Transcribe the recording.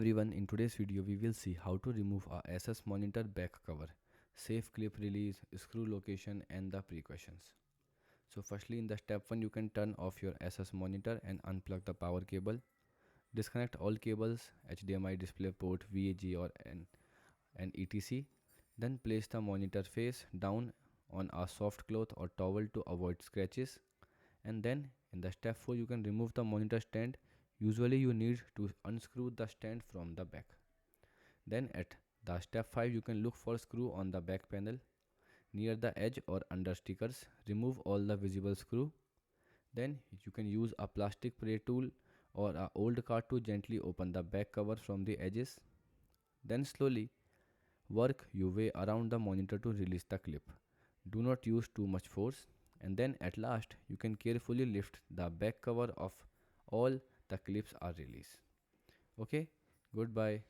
Everyone, in today's video we will see how to remove a ASUS monitor back cover, safe clip release, screw location and the precautions. So firstly, in the step 1 you can turn off your ASUS monitor and unplug the power cable. Disconnect all cables, HDMI display port, VAG or and etc. Then place the monitor face down on a soft cloth or towel to avoid scratches. And then in the step 4 you can remove the monitor stand. Usually you need to unscrew the stand from the back. Then at the step 5 you can look for screw on the back panel. Near the edge or under stickers, remove all the visible screw. Then you can use a plastic pry tool or a old card to gently open the back cover from the edges. Then slowly work your way around the monitor to release the clip. Do not use too much force, and then at last you can carefully lift the back cover of all the clips are released. Okay, goodbye.